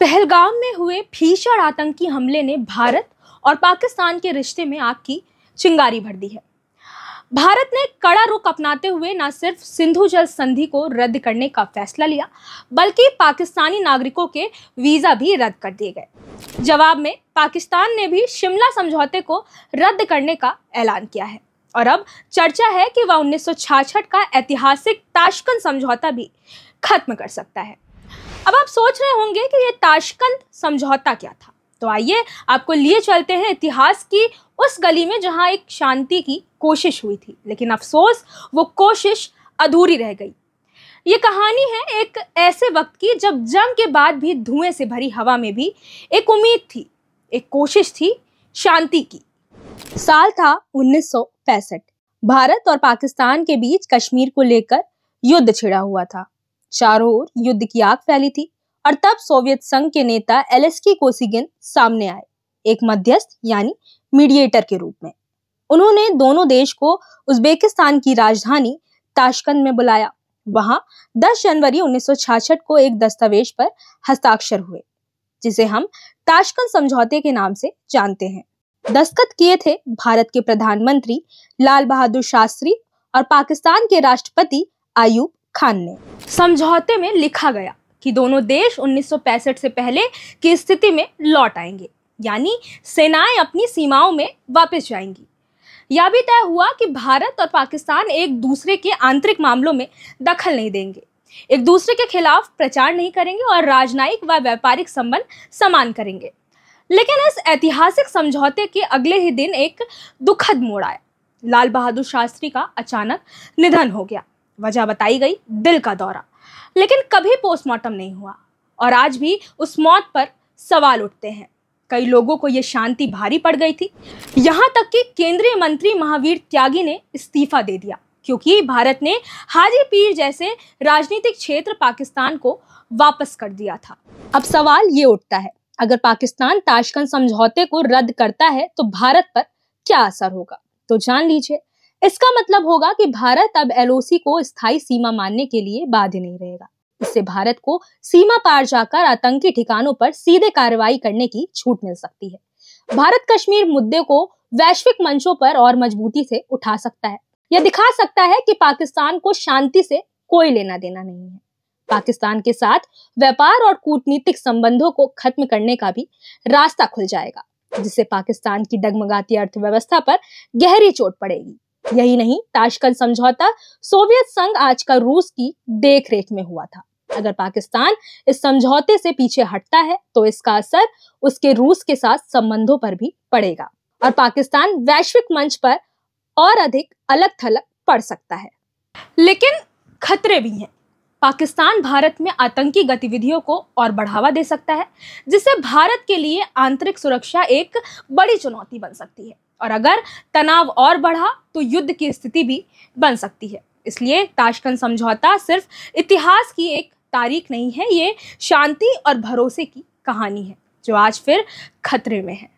पहलगाम में हुए भीषण आतंकी हमले ने भारत और पाकिस्तान के रिश्ते में आग की चिंगारी भर दी है। भारत ने कड़ा रुख अपनाते हुए न सिर्फ सिंधु जल संधि को रद्द करने का फैसला लिया, बल्कि पाकिस्तानी नागरिकों के वीजा भी रद्द कर दिए गए। जवाब में पाकिस्तान ने भी शिमला समझौते को रद्द करने का ऐलान किया है और अब चर्चा है कि वह 1966 का ऐतिहासिक ताशकंद समझौता भी खत्म कर सकता है। अब आप सोच रहे होंगे कि ये ताशकंद समझौता क्या था, तो आइए आपको लिए चलते हैं इतिहास की उस गली में जहां एक शांति की कोशिश हुई थी, लेकिन अफसोस वो कोशिश अधूरी रह गई। ये कहानी है एक ऐसे वक्त की जब जंग के बाद भी धुएं से भरी हवा में भी एक उम्मीद थी, एक कोशिश थी शांति की। साल था 1965। भारत और पाकिस्तान के बीच कश्मीर को लेकर युद्ध छिड़ा हुआ था। चारों ओर युद्ध की आग फैली थी और तब सोवियत संघ के नेता एलेस्की कोसिगिन सामने आए, एक मध्यस्थ यानी मीडिएटर के रूप में। उन्होंने दोनों देश को उज्बेकिस्तान की राजधानी ताशकंद में बुलाया। वहां 10 जनवरी 1966 को एक दस्तावेज पर हस्ताक्षर हुए, जिसे हम ताशकंद समझौते के नाम से जानते हैं। दस्तखत किए थे भारत के प्रधानमंत्री लाल बहादुर शास्त्री और पाकिस्तान के राष्ट्रपति अयूब खान ने। समझौते में लिखा गया कि दोनों देश 1965 से पहले की स्थिति में लौट आएंगे, यानी सेनाएं अपनी सीमाओं में वापस जाएंगी। यह भी तय हुआ कि भारत और पाकिस्तान एक दूसरे के आंतरिक मामलों में दखल नहीं देंगे, एक दूसरे के खिलाफ प्रचार नहीं करेंगे और राजनयिक व व्यापारिक संबंध समान करेंगे। लेकिन इस ऐतिहासिक समझौते के अगले ही दिन एक दुखद मोड़ आया। लाल बहादुर शास्त्री का अचानक निधन हो गया। वजह बताई गई दिल का दौरा, लेकिन कभी पोस्टमार्टम नहीं हुआ और आज भी उस मौत पर सवाल उठते हैं। कई लोगों को यह शांति भारी पड़ गई थी, यहां तक कि केंद्रीय मंत्री महावीर त्यागी ने इस्तीफा दे दिया, क्योंकि भारत ने हाजी पीर जैसे राजनीतिक क्षेत्र पाकिस्तान को वापस कर दिया था। अब सवाल ये उठता है, अगर पाकिस्तान ताशकंद समझौते को रद्द करता है तो भारत पर क्या असर होगा? तो जान लीजिए, इसका मतलब होगा कि भारत अब एलओसी को स्थायी सीमा मानने के लिए बाध्य नहीं रहेगा। इससे भारत को सीमा पार जाकर आतंकी ठिकानों पर सीधे कार्रवाई करने की छूट मिल सकती है। भारत कश्मीर मुद्दे को वैश्विक मंचों पर और मजबूती से उठा सकता है। यह दिखा सकता है कि पाकिस्तान को शांति से कोई लेना देना नहीं है। पाकिस्तान के साथ व्यापार और कूटनीतिक संबंधों को खत्म करने का भी रास्ता खुल जाएगा, जिससे पाकिस्तान की डगमगाती अर्थव्यवस्था पर गहरी चोट पड़ेगी। यही नहीं, ताशकंद समझौता सोवियत संघ आज का रूस की देखरेख में हुआ था। अगर पाकिस्तान इस समझौते से पीछे हटता है तो इसका असर उसके रूस के साथ संबंधों पर भी पड़ेगा और पाकिस्तान वैश्विक मंच पर और अधिक अलग थलग पड़ सकता है। लेकिन खतरे भी हैं। पाकिस्तान भारत में आतंकी गतिविधियों को और बढ़ावा दे सकता है, जिससे भारत के लिए आंतरिक सुरक्षा एक बड़ी चुनौती बन सकती है और अगर तनाव और बढ़ा तो युद्ध की स्थिति भी बन सकती है। इसलिए ताशकंद समझौता सिर्फ इतिहास की एक तारीख नहीं है, ये शांति और भरोसे की कहानी है जो आज फिर खतरे में है।